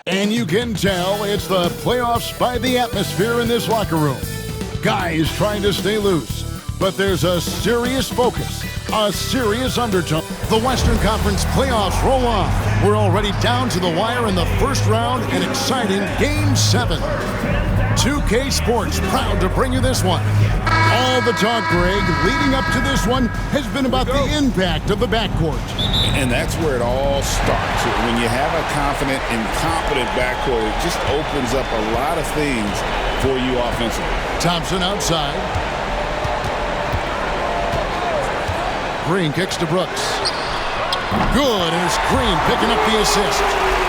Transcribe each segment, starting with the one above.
And you can tell it's the playoffs by the atmosphere in this locker room. Guys trying to stay loose, but there's a serious focus, a serious undertone. The Western Conference playoffs roll on. We're already down to the wire in the first round, an exciting Game 7. 2K Sports proud to bring you this one. All the talk, Greg, leading up to this one has been about the impact of the backcourt. And that's where it all starts. When you have a confident and competent backcourt, it just opens up a lot of things for you offensively. Thompson outside. Green kicks to Brooks. Good, and it's Green picking up the assist.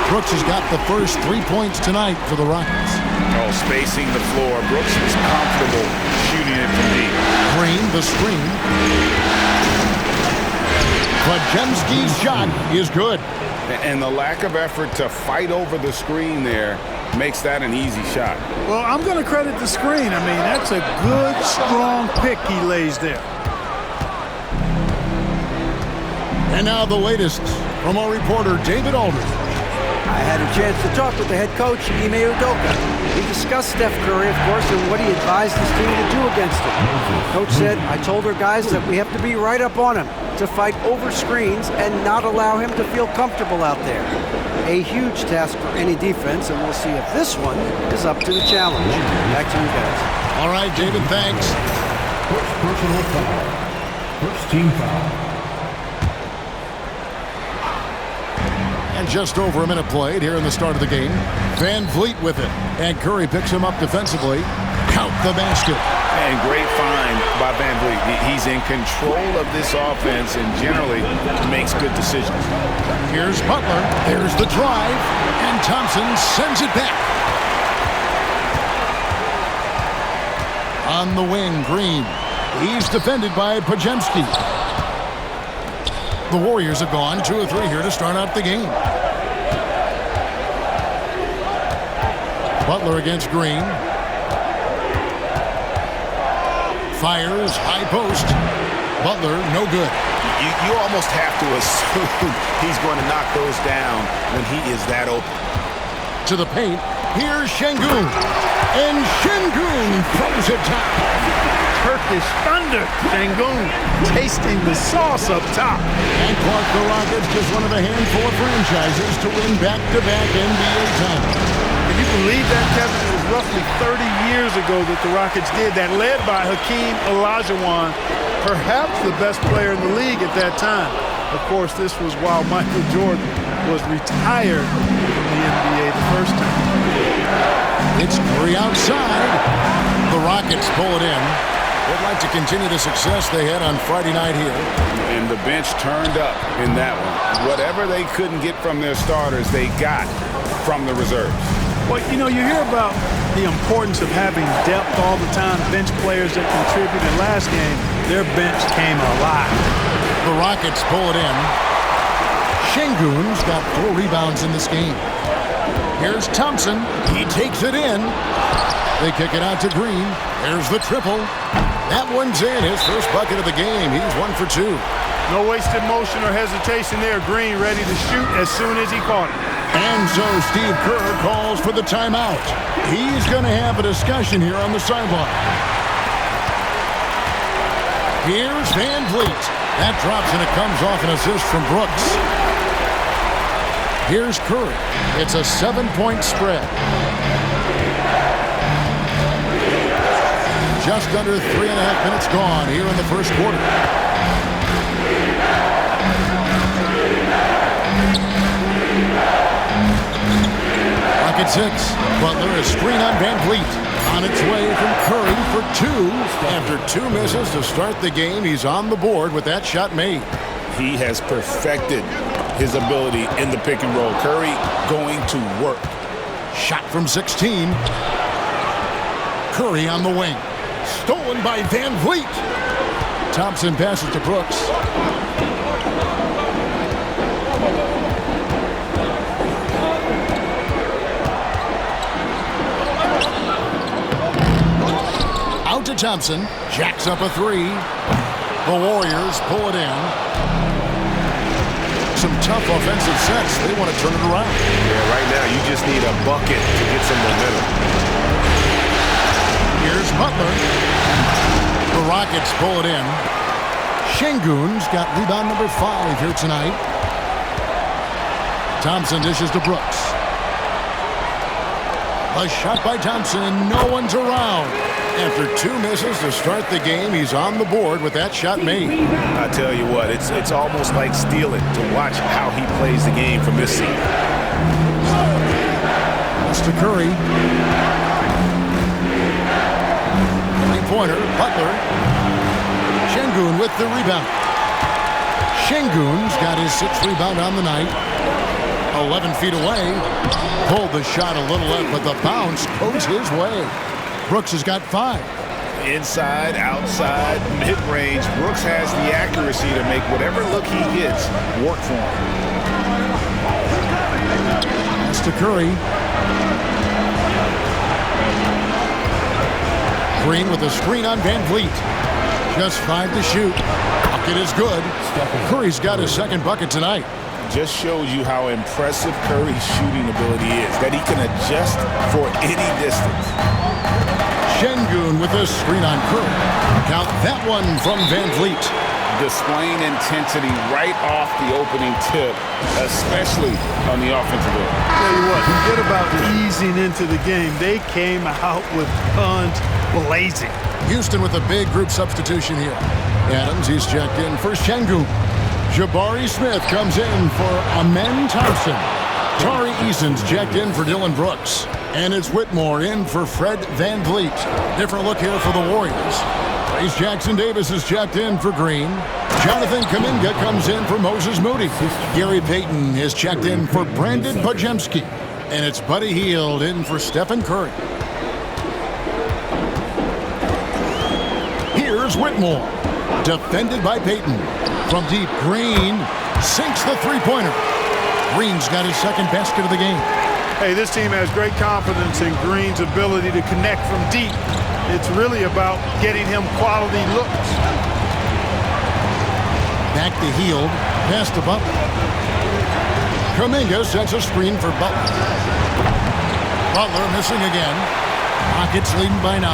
Brooks has got the first 3 points tonight for the Rockets. Oh, spacing the floor. Brooks is comfortable shooting it from deep. Green, the screen. Podziemski's shot is good. And the lack of effort to fight over the screen there makes that an easy shot. Well, I'm going to credit the screen. I mean, that's a good, strong pick he lays there. And now the latest from our reporter, David Aldridge. I had a chance to talk with the head coach, Ime Udoka. We discussed Steph Curry, of course, and what he advised his team to do against him. Coach said, I told our guys that we have to be right up on him, to fight over screens and not allow him to feel comfortable out there. A huge task for any defense, and we'll see if this one is up to the challenge. Back to you guys. All right, David, thanks. First personal foul. First team foul. And just over a minute played here in the start of the game. Van Vliet with it. And Curry picks him up defensively. Count the basket. And great find by Van Vliet. He's in control of this offense and generally makes good decisions. Here's Butler. Here's the drive. And Thompson sends it back. On the wing, Green. He's defended by Podziemski. The Warriors have gone 2 of 3 here to start out the game. Butler against Green. Fires, high post. Butler, no good. You almost have to assume he's going to knock those down when he is that open. To the paint, here's Şengün. And Şengün throws it top. Turkish thunder. Şengün tasting the sauce up top. And Clark, the Rockets, just one of a handful of franchises to win back-to-back NBA titles. Can you believe that, Kevin? It was roughly 30 years ago that the Rockets did that, led by Hakeem Olajuwon, perhaps the best player in the league at that time. Of course, this was while Michael Jordan was retired from the NBA the first time. It's Curry outside. The Rockets pull it in. They'd like to continue the success they had on Friday night here. And the bench turned up in that one. Whatever they couldn't get from their starters, they got from the reserves. Well, you know, you hear about the importance of having depth all the time, bench players that contributed last game. Their bench came alive. The Rockets pull it in. Şengün's got 4 rebounds in this game. Here's Thompson. He takes it in. They kick it out to Green. There's the triple. That one's in. His first bucket of the game. He's 1 for 2. No wasted motion or hesitation there. Green ready to shoot as soon as he caught it. And so Steve Kerr calls for the timeout. He's going to have a discussion here on the sideline. Here's Van Vliet. That drops and it comes off an assist from Brooks. Here's Curry. It's a 7-point spread. Just under 3.5 minutes gone here in the first quarter. Rocket 6. Butler, a screen on Van Vliet. On its way from Curry for 2. After 2 misses to start the game, he's on the board with that shot made. He has perfected his ability in the pick and roll. Curry going to work. Shot from 16. Curry on the wing. Stolen by Van Vliet. Thompson passes to Brooks. Out to Thompson. Jacks up a 3. The Warriors pull it in. Some tough offensive sets. They want to turn it around. Yeah, right now you just need a bucket to get some momentum. Here's Butler. The Rockets pull it in. Şengün's got rebound number 5 here tonight. Thompson dishes to Brooks. A shot by Thompson. No one's around. After 2 misses to start the game, he's on the board with that shot made. I tell you what, it's almost like stealing to watch how he plays the game from this seat. That's to Curry. Three-pointer, Butler. Şengün with the rebound. Şengün's got his 6th rebound on the night. 11 feet away. Pulled the shot a little left, but the bounce goes his way. Brooks has got 5. Inside, outside, mid-range. Brooks has the accuracy to make whatever look he gets work for him. That's to Curry. Green with a screen on Van Vliet. Just 5 to shoot. Bucket is good. Curry's got his 2nd bucket tonight. Just shows you how impressive Curry's shooting ability is, that he can adjust for any distance. Şengün with a screen on Curry. Count that one from Van Vliet. Displaying intensity right off the opening tip, especially on the offensive end. Tell you what, forget about easing into the game. They came out with guns blazing. Houston with a big group substitution here. Adams, he's checked in for Şengün. Jabari Smith comes in for Amen Thompson. Tari Eason's checked in for Dylan Brooks. And it's Whitmore in for Fred Van Vliet. Different look here for the Warriors. Trace Jackson Davis is checked in for Green. Jonathan Kuminga comes in for Moses Moody. Gary Payton is checked in for Brandon Podziemski. And it's Buddy Hield in for Stephen Curry. Here's Whitmore. Defended by Payton. From deep, Green sinks the three-pointer. Green's got his 2nd basket of the game. Hey, this team has great confidence in Green's ability to connect from deep. It's really about getting him quality looks. Back to Hield. Pass to Butler. Kuminga sets a screen for Butler. Butler missing again. Rockets leading by 9.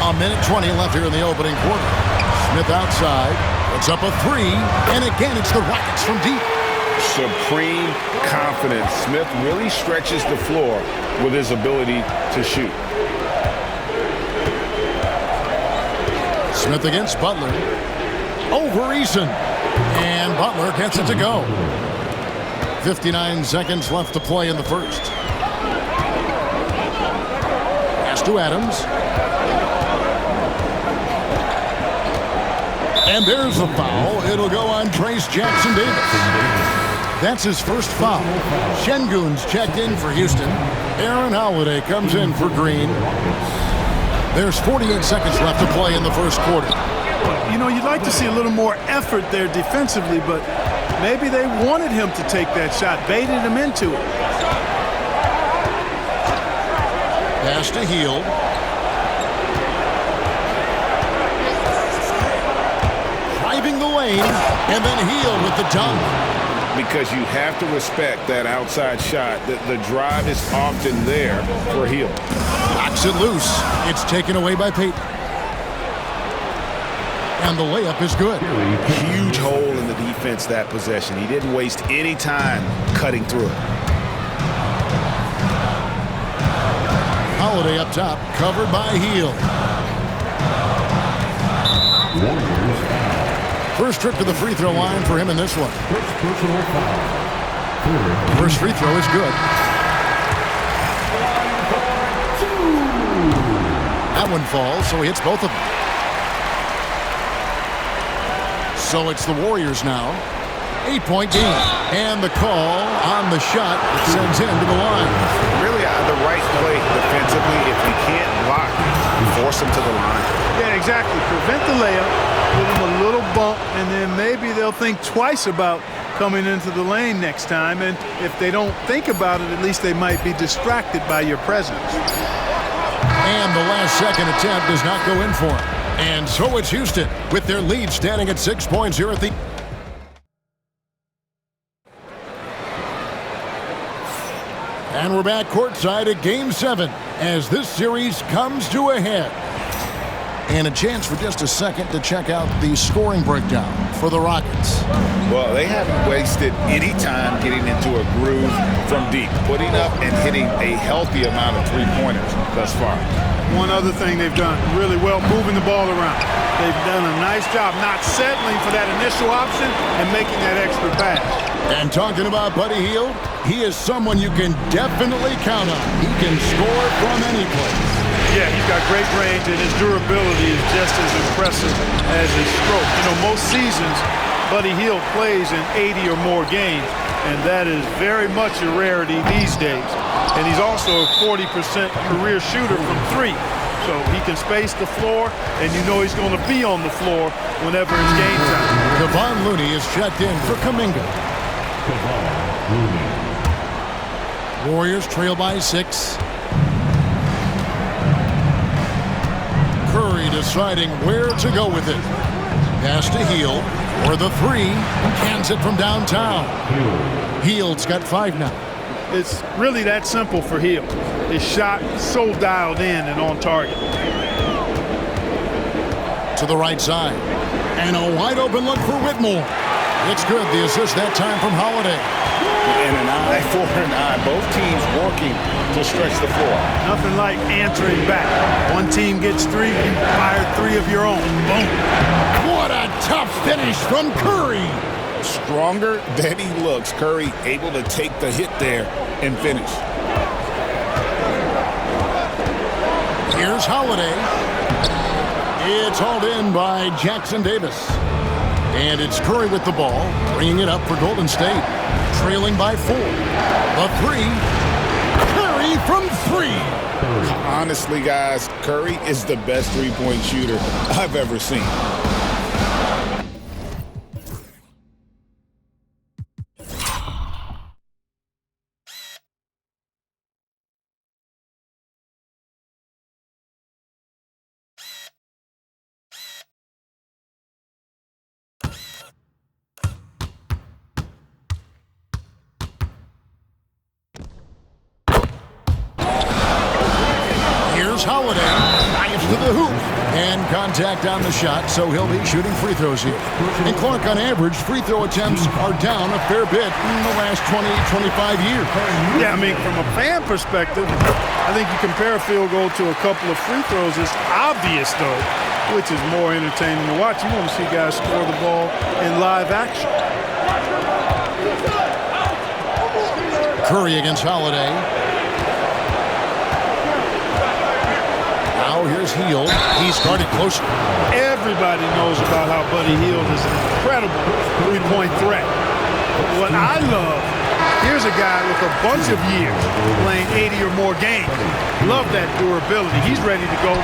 A minute 20 left here in the opening quarter. Smith outside. It's up a 3. And again, it's the Rockets from deep. Supreme confidence. Smith really stretches the floor with his ability to shoot. Smith against Butler. Over Eason. And Butler gets it to go. 59 seconds left to play in the first. Pass to Adams. And there's the foul. It'll go on Trace Jackson Davis. That's his first foul. Şengün's checked in for Houston. Aaron Holiday comes in for Green. There's 48 seconds left to play in the first quarter. You know, you'd like to see a little more effort there defensively, but maybe they wanted him to take that shot, baited him into it. Pass to Hield. Driving the lane, and then Hield with the dunk. Because you have to respect that outside shot. The drive is often there for Hield. Knocks it loose. It's taken away by Payton. And the layup is good. Huge hole in the defense that possession. He didn't waste any time cutting through it. Holiday up top, covered by Hield. First trip to the free throw line for him in this one. First free throw is good. That one falls, so he hits both of them. So it's the Warriors now. 8-point game. And the call on the shot that sends him to the line. Really the right play defensively. If you can't block, force him to the line. Yeah, exactly. Prevent the layup, give him a little bump, and then maybe they'll think twice about coming into the lane next time. And if they don't think about it, at least they might be distracted by your presence. And the last second attempt does not go in for him. And so it's Houston with their lead standing at 6 points here at the... And we're back courtside at Game 7 as this series comes to a head. And a chance for just a second to check out the scoring breakdown for the Rockets. Well, they haven't wasted any time getting into a groove from deep, putting up and hitting a healthy amount of three-pointers thus far. One other thing they've done really well, moving the ball around. They've done a nice job not settling for that initial option and making that extra pass. And talking about Buddy Hield, he is someone you can definitely count on. He can score from any place. Yeah, he's got great range, and his durability is just as impressive as his stroke. You know, most seasons, Buddy Hield plays in 80 or more games, and that is very much a rarity these days. And he's also a 40% career shooter from three. So he can space the floor, and you know he's going to be on the floor whenever it's game time. Kevon Looney is checked in for Kuminga. Warriors trail by 6. Curry deciding where to go with it. Pass to Hield, or the 3, cans it from downtown. Hield's got 5 now. It's really that simple for Hield. His shot so dialed in and on target. To the right side. And a wide open look for Whitmore. It's good, the assist that time from Holiday. And an eye for an eye. Both teams working to stretch the floor. Nothing like answering back. One team gets 3, you fire 3 of your own. Boom. What a tough finish from Curry. Stronger than he looks. Curry able to take the hit there and finish. Here's Holiday. It's hauled in by Jackson Davis. And it's Curry with the ball, bringing it up for Golden State. Trailing by 4. The 3. Curry from 3. Honestly, guys, Curry is the best three-point shooter I've ever seen. Holiday dives to the hoop and contact on the shot, so he'll be shooting free throws here. And Clark, on average, free throw attempts are down a fair bit in the last 20-25 years. Yeah, I mean, from a fan perspective, I think you compare a field goal to a couple of free throws. It's obvious, though, which is more entertaining to watch. You want to see guys score the ball in live action. Curry against Holiday. Now here's Hield. He started close. Everybody knows about how Buddy Hield is an incredible three-point threat. What I love, here's a guy with a bunch of years playing 80 or more games. Love that durability. He's ready to go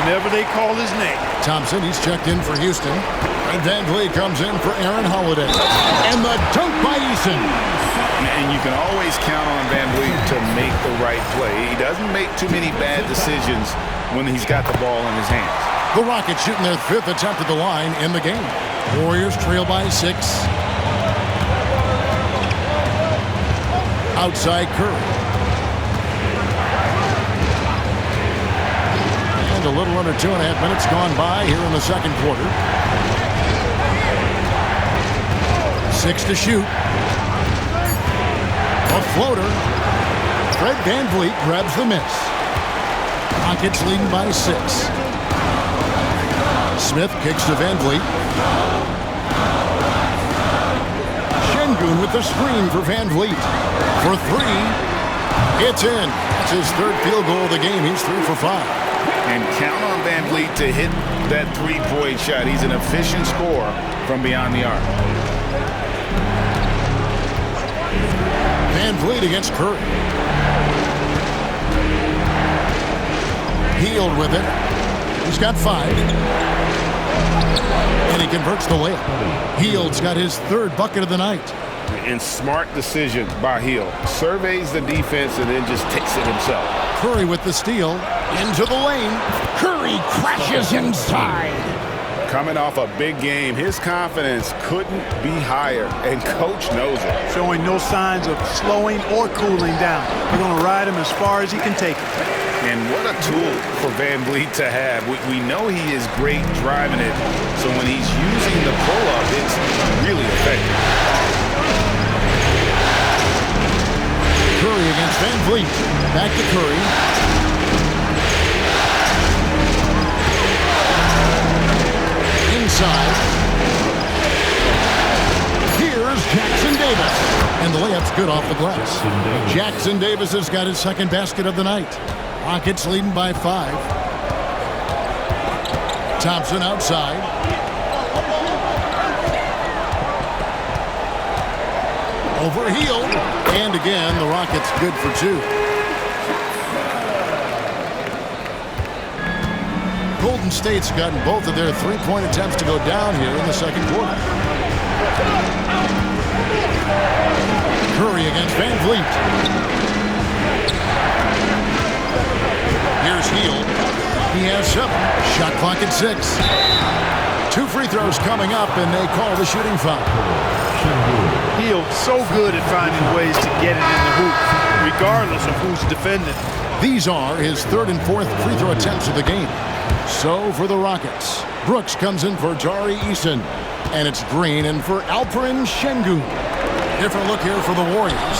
whenever they call his name. Thompson, he's checked in for Houston. And Van Vliet comes in for Aaron Holiday. And the dunk by Eason. And you can always count on Van Vliet to make the right play. He doesn't make too many bad decisions when he's got the ball in his hands. The Rockets shooting their 5th attempt at the line in the game. Warriors trail by 6. Outside Curry. And a little under 2.5 minutes gone by here in the second quarter. 6 to shoot. A floater. Fred Van Vliet grabs the miss. Rockets leading by 6. Smith kicks to Van Vliet. Şengün with the screen for Van Vliet. For 3. It's in. That's his 3rd field goal of the game. He's 3 for 5. And count on Van Vliet to hit that three-point shot. He's an efficient scorer from beyond the arc. Van Vliet against Curry. Hield with it. He's got 5. And he converts the layup. Hield's got his 3rd bucket of the night. And smart decision by Hill. Surveys the defense and then just takes it himself. Curry with the steal. Into the lane. Curry crashes inside. Coming off a big game, his confidence couldn't be higher, and Coach knows it. Showing no signs of slowing or cooling down. They're going to ride him as far as he can take it. And what a tool for VanVleet to have. We know he is great driving it, so when he's using the pull-up, it's really effective. Curry against VanVleet. Back to Curry. Inside. Here's Jackson Davis. And the layup's good off the glass. Jackson Davis has got his second basket of the night. Rockets leading by 5. Thompson outside. Over Hill. And again, the Rockets good for 2. Golden State's gotten both of their three-point attempts to go down here in the second quarter. Curry against VanVleet. Here's Hill. He has 7. Shot clock at 6. 2 free throws coming up, and they call the shooting foul. Hill so good at finding ways to get it in the hoop, regardless of who's defending. These are his 3rd and 4th free throw attempts of the game. So for the Rockets, Brooks comes in for Tari Eason, and it's Green in for Alperen Şengün. Different look here for the Warriors.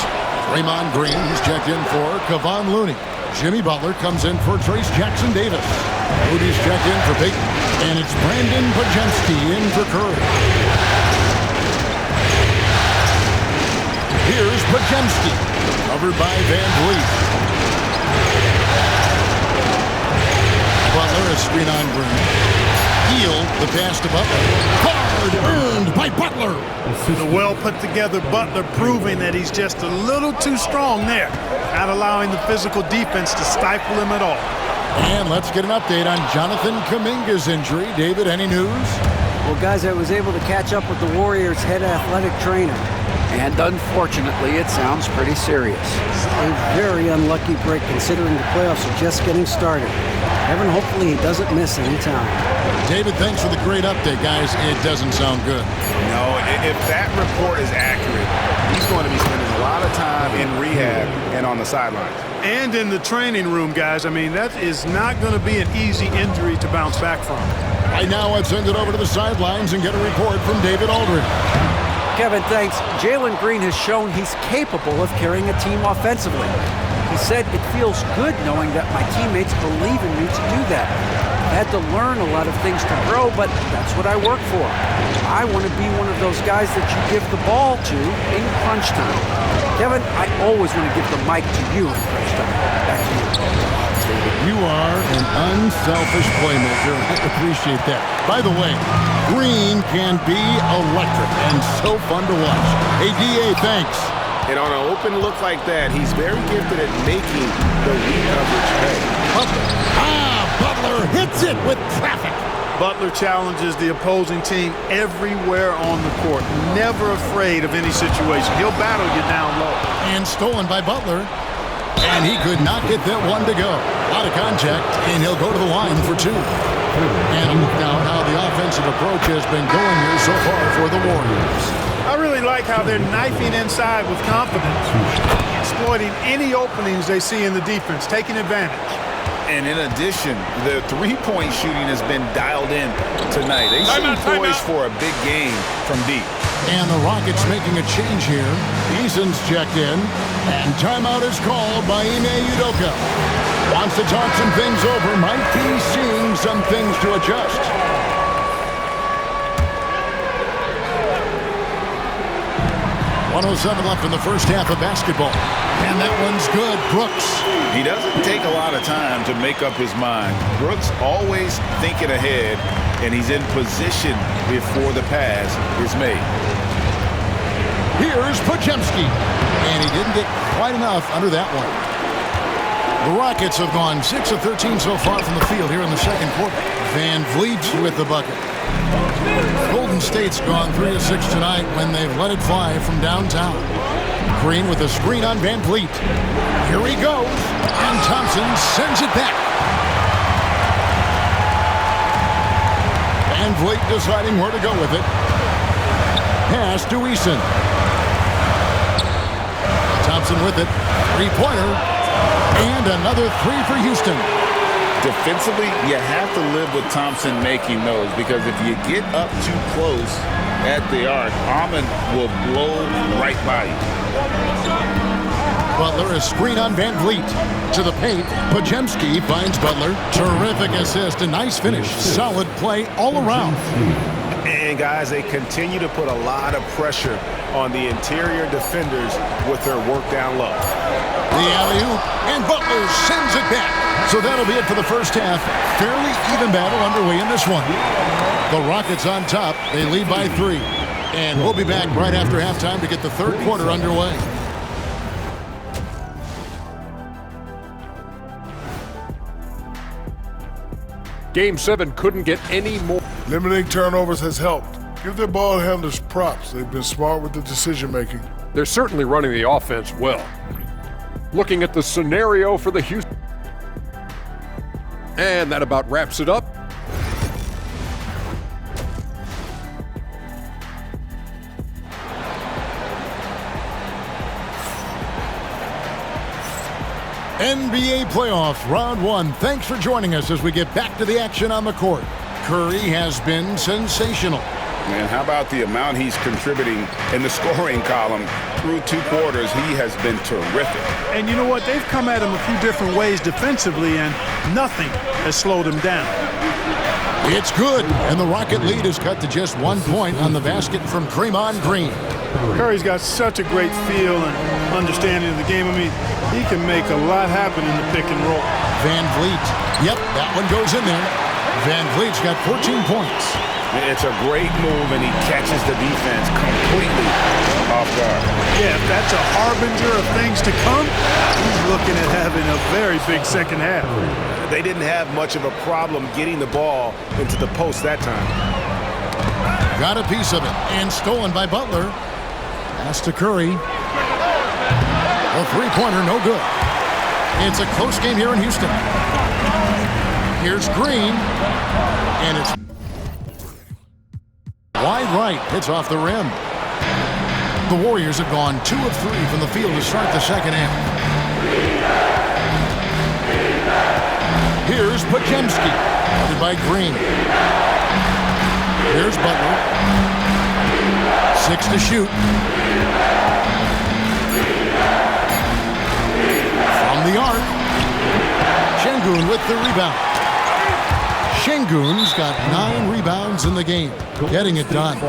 Draymond Green, he's checked in for Kevon Looney. Jimmy Butler comes in for Trace Jackson Davis. Moody's checked in for Peyton, and it's Brandon Podziemski in for Curry. Here's Podziemski, covered by VanVleet. Butler, a screen on Green. Hill, the pass to Butler. Hard earned by Butler. The well-put-together Butler proving that he's just a little too strong there, not allowing the physical defense to stifle him at all. And let's get an update on Jonathan Kuminga's injury. David, any news? Well, guys, I was able to catch up with the Warriors' head athletic trainer. And unfortunately, it sounds pretty serious. A very unlucky break considering the playoffs are just getting started. Evan, hopefully he doesn't miss any time. David, thanks for the great update, guys. It doesn't sound good. No, if that report is accurate, he's going to be spending a lot of time in rehab and on the sidelines. And in the training room, guys. I mean, that is not going to be an easy injury to bounce back from. Right now, let's send it over to the sidelines and get a report from David Aldridge. Kevin, thanks. Jalen Green has shown he's capable of carrying a team offensively. He said, "It feels good knowing that my teammates believe in me to do that. I had to learn a lot of things to grow, but that's what I work for. I want to be one of those guys that you give the ball to in crunch time." Kevin, I always want to give the mic to you in crunch time. Back to you. You are an unselfish playmaker. I appreciate that. By the way, Green can be electric and so fun to watch. Hey, D.A., thanks. And on an open look like that, he's very gifted at making the re-coverage pay. Butler hits it with traffic. Butler challenges the opposing team everywhere on the court. Never afraid of any situation. He'll battle you down low. And stolen by Butler. And he could not get that one to go. Out of contact, and he'll go to the line for 2. And a look now at how the offensive approach has been going here so far for the Warriors. I really like how they're knifing inside with confidence, exploiting any openings they see in the defense, taking advantage. And in addition, the three-point shooting has been dialed in tonight. They seem poised for a big game from deep. And the Rockets making a change here. Eason's checked in, and timeout is called by Ime Udoka. Wants to talk some things over, might be seeing some things to adjust. .107 left in the first half of basketball. And that one's good. Brooks. He doesn't take a lot of time to make up his mind. Brooks always thinking ahead, and he's in position before the pass is made. Here's Podziemski. And he didn't get quite enough under that one. The Rockets have gone 6 of 13 so far from the field here in the second quarter. Van Vliet with the bucket. Golden State's gone 3 of 6 tonight when they've let it fly from downtown. Green with a screen on Van Vliet. Here he goes, and Thompson sends it back. Van Vliet deciding where to go with it. Pass to Eason. Thompson with it. Three-pointer. And another three for Houston. Defensively, you have to live with Thompson making those, because if you get up too close at the arc, Ahmed will blow right by you. Butler, a screen on Van Vliet. To the paint, Podziemski finds Butler. Terrific assist, a nice finish. Solid play all around. And guys, they continue to put a lot of pressure on the interior defenders with their work down low. The alley-oop, and Butler sends it back. So that'll be it for the first half. Fairly even battle underway in this one. The Rockets on top. They lead by 3. And we'll be back right after halftime to get the third quarter underway. Game 7 couldn't get any more. Limiting turnovers has helped. Give their ball handlers props. They've been smart with the decision-making. They're certainly running the offense well. Looking at the scenario for the Houston. And that about wraps it up. NBA playoffs, round 1. Thanks for joining us as we get back to the action on the court. Curry has been sensational. Man, how about the amount he's contributing in the scoring column through 2 quarters? He has been terrific. And you know what? They've come at him a few different ways defensively, and nothing has slowed him down. It's good, and the Rocket lead is cut to just 1 point on the basket from Draymond Green. Curry's got such a great feel and understanding of the game. I mean, he can make a lot happen in the pick and roll. Van Vliet. Yep, that one goes in there. Van Vliet's got 14 points. It's a great move, and he catches the defense completely off guard. Yeah, if that's a harbinger of things to come, he's looking at having a very big second half. They didn't have much of a problem getting the ball into the post that time. Got a piece of it, and stolen by Butler. Pass to Curry. A three-pointer, no good. It's a close game here in Houston. Here's Green, and it's wide right. Hits off the rim. The Warriors have gone 2 of 3 from the field to start the second half. Here's Podziemski, covered by Green. Here's Butler. 6 to shoot. From the arc. Şengün with the rebound. Şengün's got 9 rebounds in the game, getting it done.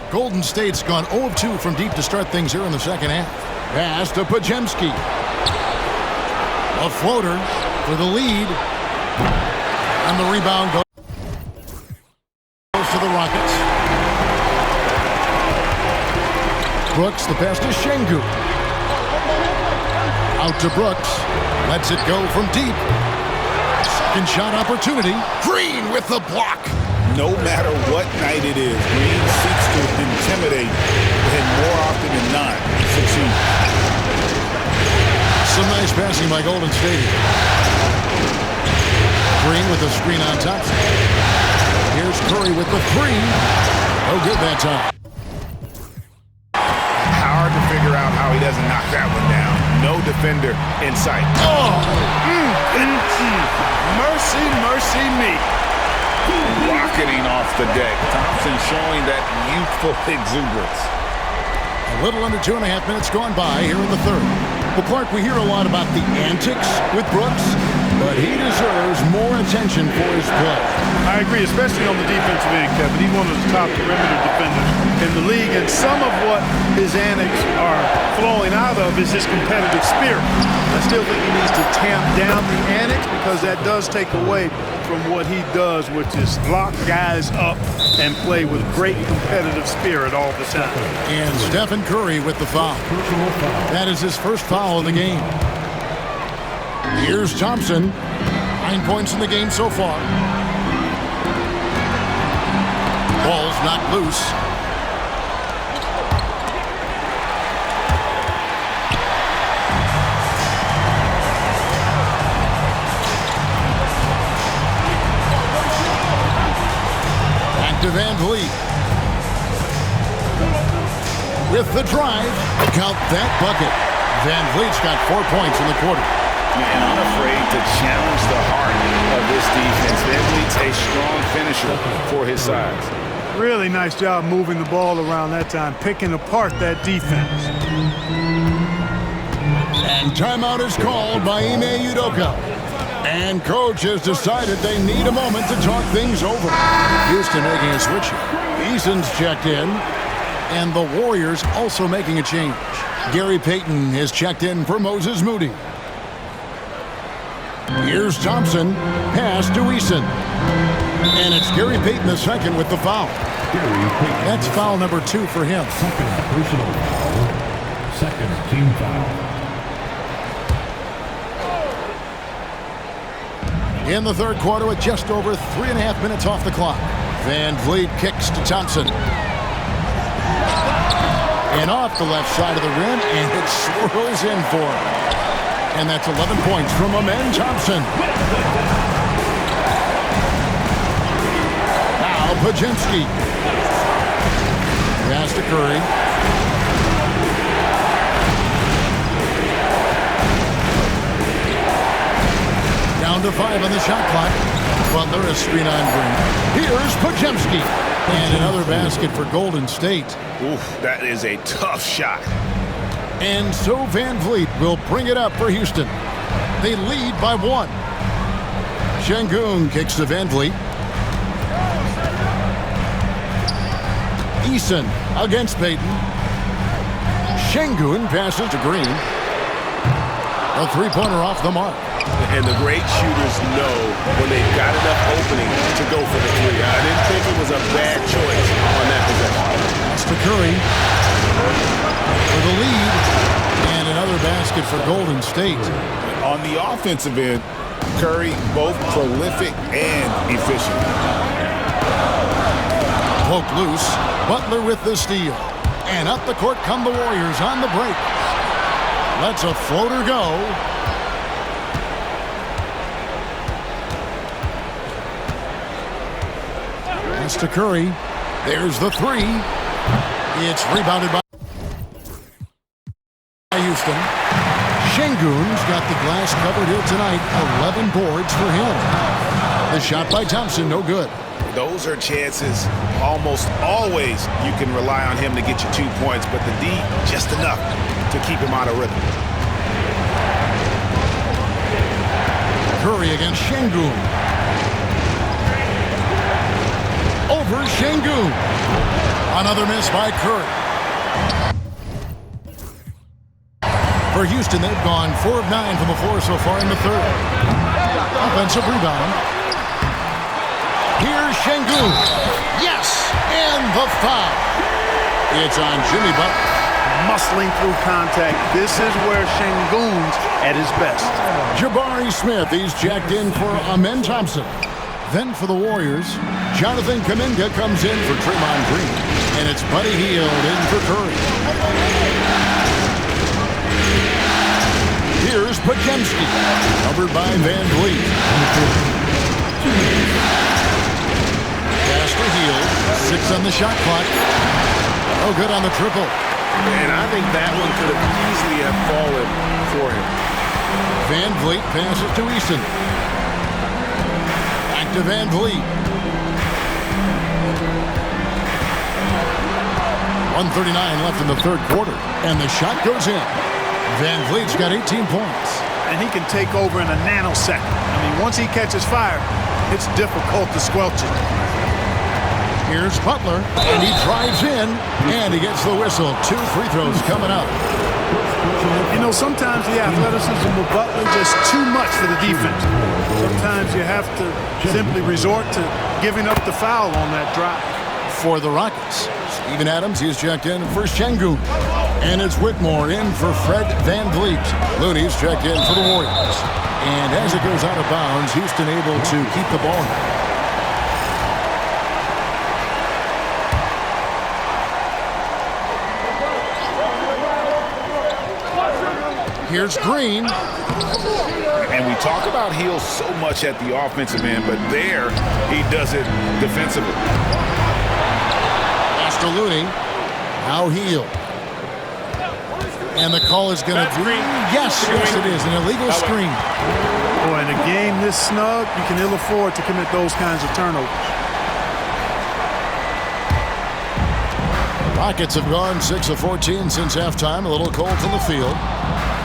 Golden State's gone 0 of 2 from deep to start things here in the second half. Pass to Podziemski. A floater for the lead. And the rebound goes to the Rockets. Brooks, the pass to Şengün. Out to Brooks. Lets it go from deep. Second shot opportunity. Green with the block. No matter what night it is, Green seeks to intimidate and more often than not succeed. Some nice passing by Golden State. Green with the screen on top. Here's Curry with the 3. No good that time. Hard to figure out how he doesn't knock that one down. No defender in sight. Oh! Mercy, mercy me. Rocketing off the deck. Thompson showing that youthful exuberance. A little under 2.5 minutes gone by here in the third. Well, Clark, we hear a lot about the antics with Brooks, but he deserves more attention for his play. I agree, especially on the defensive end, Kevin. He's one of the top perimeter defenders in the league, and some of what his antics are flowing out of is his competitive spirit. I still think he needs to tamp down the antics because that does take away from what he does, which is lock guys up and play with great competitive spirit all the time. And Stephen Curry with the foul. That is his first foul of the game. Here's Thompson. 9 points in the game so far. Ball's knocked loose. Back to Van Vliet. With the drive. Count that bucket. Van Vliet's got 4 points in the quarter. And unafraid to challenge the heart of this defense. Van Vliet's a strong finisher for his size. Really nice job moving the ball around that time, picking apart that defense. And timeout is called by Ime Udoka. And coach has decided they need a moment to talk things over. Houston making a switch. Eason's checked in. And the Warriors also making a change. Gary Payton is checked in for Moses Moody. Here's Thompson. Pass to Eason. And it's Gary Payton II with the foul. That's foul number 2 for him. Second personal foul. Second team foul. In the third quarter with just over 3.5 minutes off the clock. Van Vliet kicks to Thompson. And off the left side of the rim, and it swirls in for him. And that's 11 points from Amen Thompson. Now Podziemski. Pass to Curry. Down to 5 on the shot clock. Butler a screen on Green. Here's Podziemski. And another basket for Golden State. Oof, that is a tough shot. And so Van Vliet will bring it up for Houston. They lead by 1. Şengün kicks to Van Vliet. Eason against Payton. Şengün passes to Green. A three-pointer off the mark. And the great shooters know when they've got enough opening to go for the three. I didn't think it was a bad choice on that possession. That's to Curry for the lead. And another basket for Golden State. On the offensive end, Curry both prolific and efficient. Poke loose. Butler with the steal. And up the court come the Warriors on the break. Lets a floater go. Pass to Curry. There's the three. It's rebounded by Houston. Şengün's got the glass covered here tonight. 11 boards for him. The shot by Thompson, no good. Those are chances almost always you can rely on him to get you 2 points, but the D just enough to keep him out of rhythm. Curry against Şengün. Over Şengün. Another miss by Curry. For Houston, they've gone 4 of 9 from the floor so far in the third. Offensive rebound. Here's Şengün. Yes! And the foul. It's on Jimmy Butler. Muscling through contact. This is where Şengün's at his best. Jabari Smith, he's jacked in for Amen Thompson. Then for the Warriors, Jonathan Kuminga comes in for Draymond Green. And it's Buddy Hield in for Curry. Here's Podziemski, covered by Van Vliet. Pass to Hield, 6 on the shot clock. No good on the triple. And I think that one could have easily have fallen for him. Van Vliet passes to Eason. Back to Van Vliet. 1:39 left in the third quarter, and the shot goes in. Van Vliet's got 18 points. And he can take over in a nanosecond. I mean, once he catches fire, it's difficult to squelch it. Here's Butler, and he drives in, and he gets the whistle. 2 free throws coming up. You know, sometimes the athleticism of Butler just too much for the defense. Sometimes you have to simply resort to giving up the foul on that drive. For the Rockets, Steven Adams, he's checked in for Şengün. And it's Whitmore in for Fred VanVleet. Looney's checked in for the Warriors. And as it goes out of bounds, Houston able to keep the ball. Here's Green. And we talk about Hield so much at the offensive end, but there he does it defensively. Pass to Looney. Now Hield. And the call is going to be, yes, it is, an illegal screen. Boy, in a game this snug, you can ill afford to commit those kinds of turnovers. Rockets have gone 6 of 14 since halftime. A little cold from the field.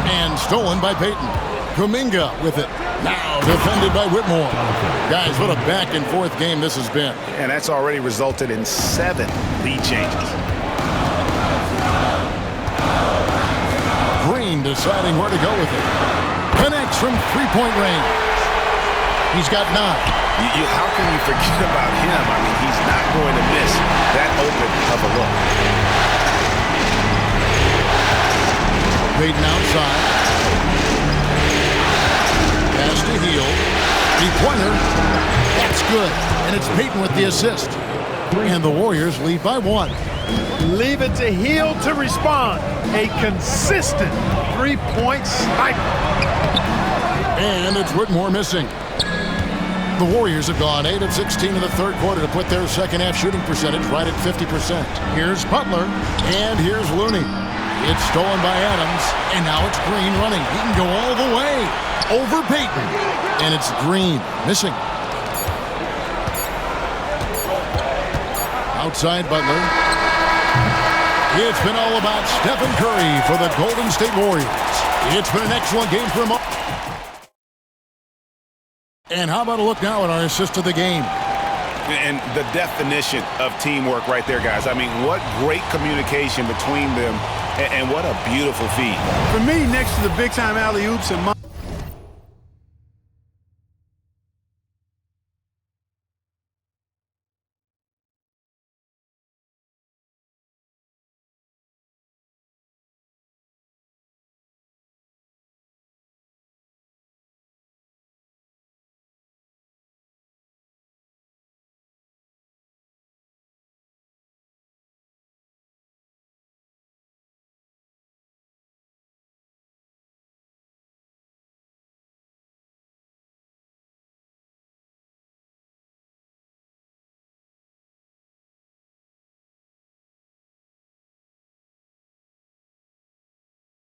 And stolen by Payton. Kuminga with it. Now defended by Whitmore. Guys, what a back-and-forth game this has been. And that's already resulted in 7 lead changes. Green deciding where to go with it. Connects from three-point range. He's got 9. How can you forget about him? I mean, he's not going to miss that open of a look. Payton outside. Pass to Hield. Three-pointer. That's good. And it's Payton with the assist. And the Warriors lead by 1. Leave it to Hield to respond. A consistent three-point sniper. And it's Whitmore missing. The Warriors have gone 8 of 16 in the third quarter to put their second-half shooting percentage right at 50%. Here's Butler. And here's Looney. It's stolen by Adams, and now it's Green running. He can go all the way over Payton, and it's Green missing. Outside Butler. It's been all about Stephen Curry for the Golden State Warriors. It's been an excellent game for him. And how about a look now at our assist of the game? And the definition of teamwork right there, guys. I mean, what great communication between them, and what a beautiful feed. For me, next to the big-time alley-oops and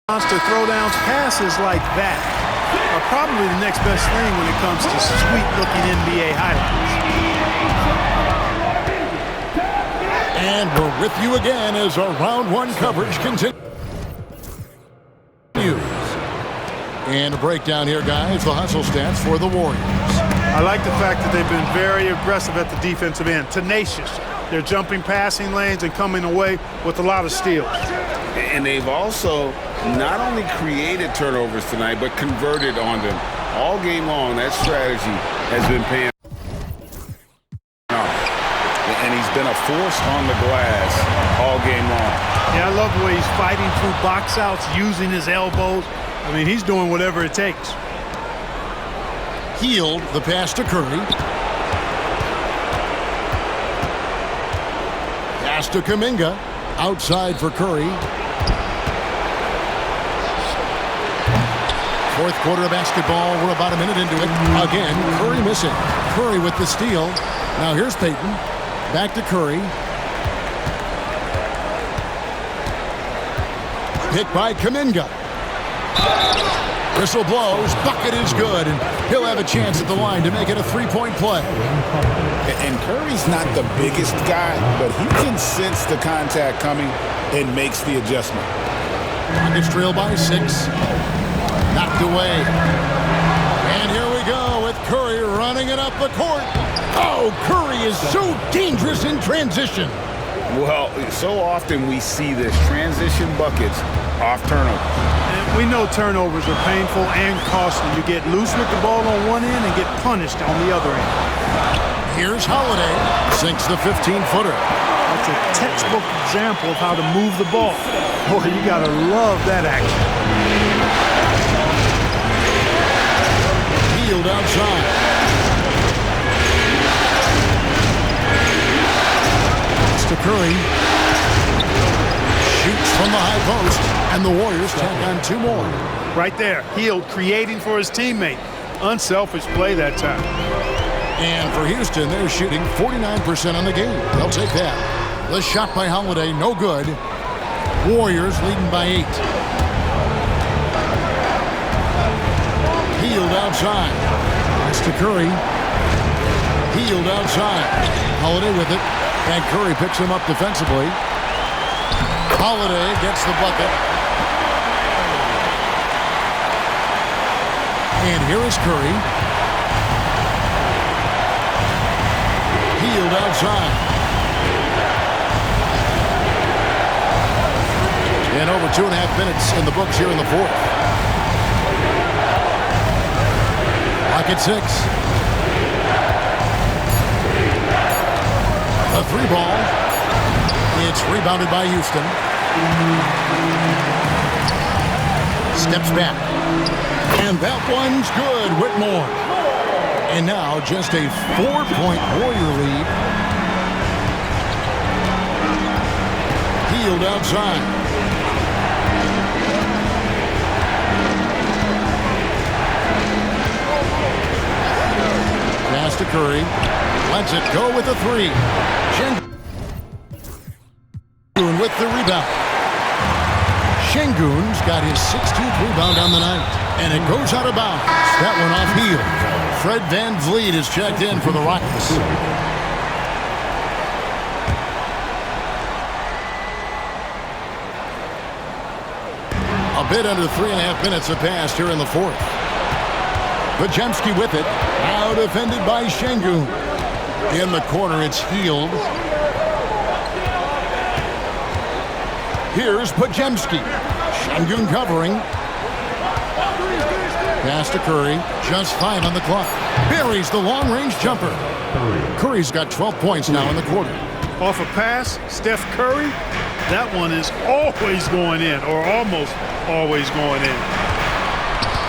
monster throwdowns, passes like that are probably the next best thing when it comes to sweet-looking NBA highlights. And we're with you again as our round 1 coverage continues. And a breakdown here, guys, the hustle stats for the Warriors. I like the fact that they've been very aggressive at the defensive end, tenacious. They're jumping passing lanes and coming away with a lot of steals. And they've also not only created turnovers tonight, but converted on them. All game long, that strategy has been paying off. And he's been a force on the glass all game long. Yeah, I love the way he's fighting through box outs, using his elbows. I mean, he's doing whatever it takes. Hield, the pass to Curry. Pass to Kuminga. Outside for Curry. Fourth quarter of basketball. We're about a minute into it. Again, Curry missing. Curry with the steal. Now here's Payton. Back to Curry. Picked by Kuminga. Whistle blows. Bucket is good. And he'll have a chance at the line to make it a three-point play. And Curry's not the biggest guy, but he can sense the contact coming and makes the adjustment. Rockets trail by 6. Knocked away. And here we go with Curry running it up the court. Oh, Curry is so dangerous in transition. Well, so often we see this transition buckets off turnovers. And we know turnovers are painful and costly. You get loose with the ball on one end and get punished on the other end. Here's Holiday. Sinks the 15-footer. That's a textbook example of how to move the ball. Boy, you got to love that action. Hield outside. To Curry. Shoots from the high post, and the Warriors tack on 2 more. Right there, Hield creating for his teammate. Unselfish play that time. And for Houston, they're shooting 49% on the game. They'll take that. The shot by Holiday, no good. Warriors leading by 8. Hield outside. That's to Curry. Hield outside. Holiday with it. And Curry picks him up defensively. Holiday gets the bucket. And here is Curry. Hield outside. And over 2.5 minutes in the books here in the 4th. Rocket 6. The 3-ball. It's rebounded by Houston. Steps back. And that one's good, Whitmore. And now just a 4-point Warrior lead. Hield outside. Pass to Curry. Lets it go with a 3. Şengün with the rebound. Şengün's got his 16th rebound on the night. And it goes out of bounds. That one off Hield. Fred VanVleet is checked in for the Rockets. A bit under 3.5 minutes have passed here in the 4th. Podziemski with it. Now defended by Şengün. In the corner, it's Hield. Here's Podziemski. Şengün covering. Pass to Curry. Just 5 on the clock. Buries the long-range jumper. Curry's got 12 points now in the quarter. Off a pass, Steph Curry. That one is always going in, or almost always going in.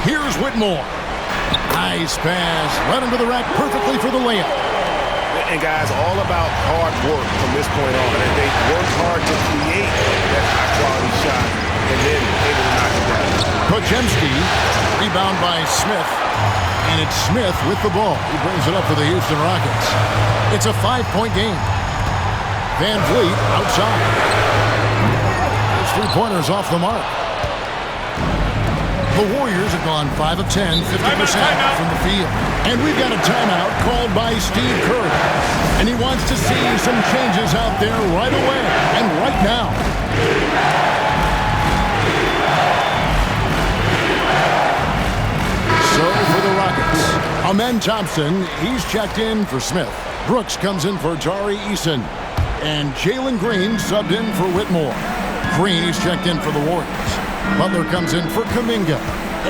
Here's Whitmore. Nice pass. Right into the rack perfectly for the layup. And guys, all about hard work from this point on. And they worked hard to create that high-quality shot and then able to knock it down. Podziemski, rebound by Smith. And it's Smith with the ball. He brings it up for the Houston Rockets. It's a 5-point game. VanVleet outside. Those 3-pointers off the mark. The Warriors have gone 5 of 10, 50% from the field. And we've got a timeout called by Steve Kerr. And he wants to see some changes out there right away and right now. So for the Rockets, Amen Thompson, he's checked in for Smith. Brooks comes in for Tari Eason. And Jalen Green subbed in for Whitmore. Green, he's checked in for the Warriors. Butler comes in for Kuminga.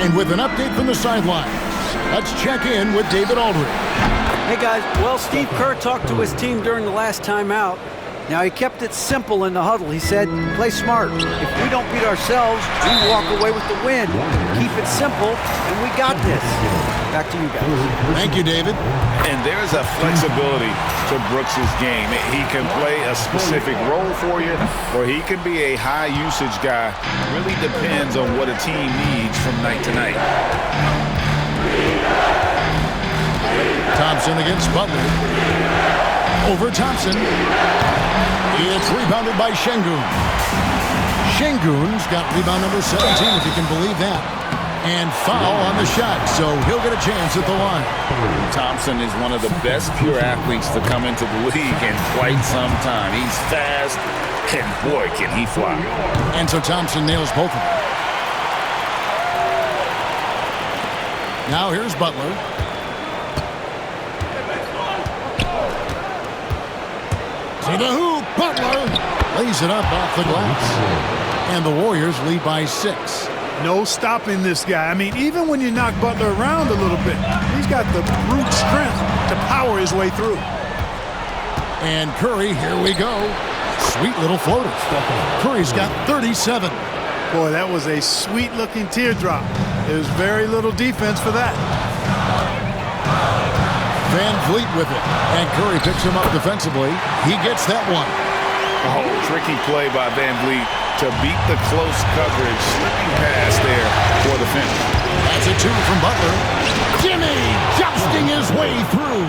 And with an update from the sidelines, let's check in with David Aldridge. Hey guys, well, Steve Kerr talked to his team during the last timeout. Now, he kept it simple in the huddle. He said, play smart. If we don't beat ourselves, we walk away with the win. Keep it simple, and we got this. Back to you guys. Thank you, David. And there's a flexibility to Brooks's game. He can play a specific role for you, or he can be a high-usage guy. Really depends on what a team needs from night to night. Thompson against Butler. Over Thompson. It's rebounded by Şengün. Şengün's got rebound number 17, if you can believe that. And foul on the shot, so he'll get a chance at the line. Thompson is one of the best pure athletes to come into the league in quite some time. He's fast, and boy, can he fly. And so Thompson nails both of them. Now here's Butler. To the hoop, Butler lays it up off the glass. And the Warriors lead by 6. No stopping this guy. I mean, even when you knock Butler around a little bit, he's got the brute strength to power his way through. And Curry, here we go. Sweet little floater. Curry's got 37. Boy, that was a sweet-looking teardrop. There's very little defense for that. Van Vliet with it. And Curry picks him up defensively. He gets that one. Oh, tricky play by Van Vliet to beat the close coverage, slipping pass there for the finish. That's a 2 from Butler. Jimmy jousting his way through.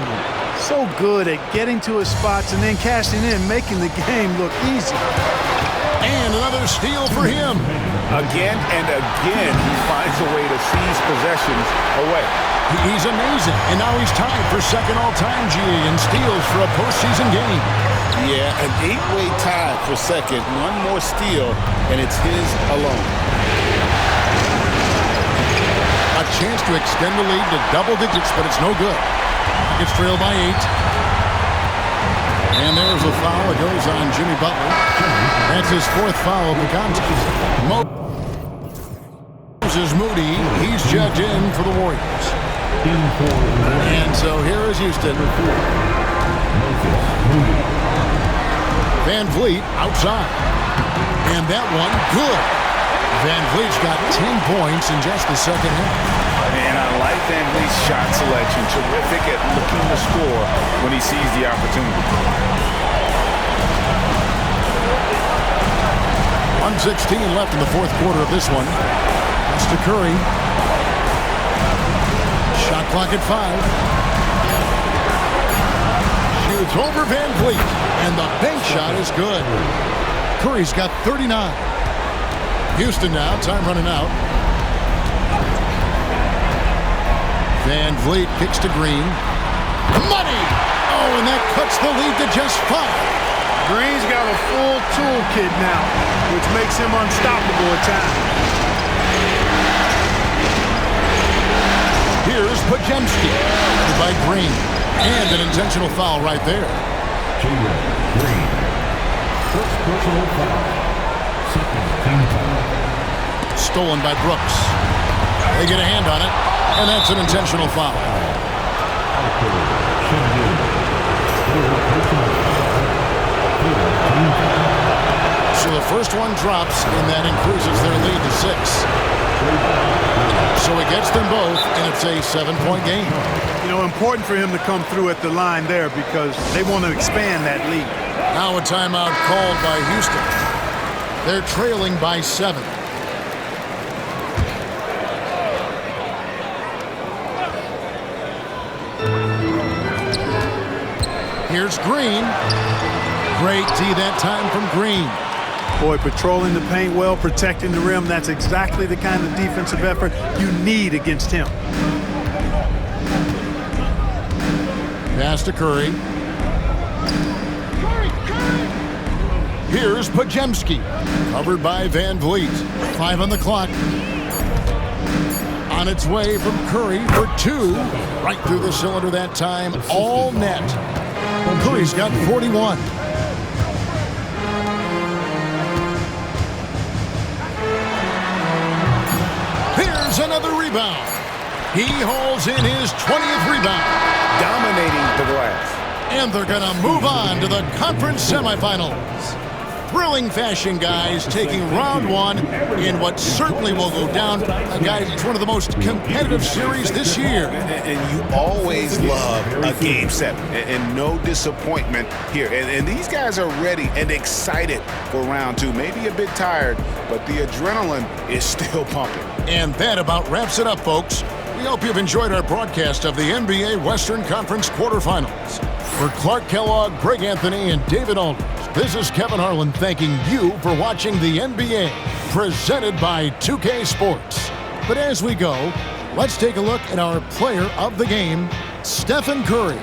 So good at getting to his spots and then cashing in, making the game look easy. And another steal for him. Again and again, he finds a way to seize possessions away. He's amazing. And now he's tied for second all-time GA in steals for a postseason game. Yeah, an 8-way tie for second. One more steal, and it's his alone. A chance to extend the lead to double digits, but it's no good. It's trailed by 8. And there's a foul. It goes on Jimmy Butler. That's his 4th foul of the contest. Moses Moody, he's checked in for the Warriors. And so here is Houston. Van Vliet outside. And that one, good. Van Vliet's got 10 points in just the second half. And I like Van Vliet's shot selection. Terrific at looking to score when he sees the opportunity. 1:16 left in the 4th quarter of this one. That's to Curry. Shot clock at 5. Shoots over Van Vliet. And the bank shot is good. Curry's got 39. Houston now, time running out. Van Vliet kicks to Green. Money! Oh, and that cuts the lead to just 5. Green's got a full toolkit now, which makes him unstoppable at times. Here's Podziemski by Green. And an intentional foul right there. Green. First personal foul. Second team foul. Stolen by Brooks. They get a hand on it, and that's an intentional foul. So the first one drops, and that increases their lead to 6. So he gets them both, and it's a 7-point game. You know, important for him to come through at the line there because they want to expand that lead. Now a timeout called by Houston. They're trailing by 7. Here's Green. Great D that time from Green. Boy, patrolling the paint well, protecting the rim. That's exactly the kind of defensive effort you need against him. Pass to Curry. Here's Podziemski. Covered by Van Vliet. 5 on the clock. On its way from Curry for 2. Right through the cylinder that time. All net. Curry's got 41. Here's another rebound. He holds in his 20th rebound. Dominating the glass. And they're going to move on to the conference semifinals. Thrilling fashion, guys, taking round 1 in what certainly will go down. Guys, it's one of the most competitive series this year. And you always love a game 7. And no disappointment here. And these guys are ready and excited for round 2. Maybe a bit tired, but the adrenaline is still pumping. And that about wraps it up, folks. We hope you've enjoyed our broadcast of the NBA Western Conference quarterfinals. For Clark Kellogg, Greg Anthony, and David Aldridge, this is Kevin Harlan thanking you for watching the NBA, presented by 2K Sports. But as we go, let's take a look at our player of the game, Stephen Curry.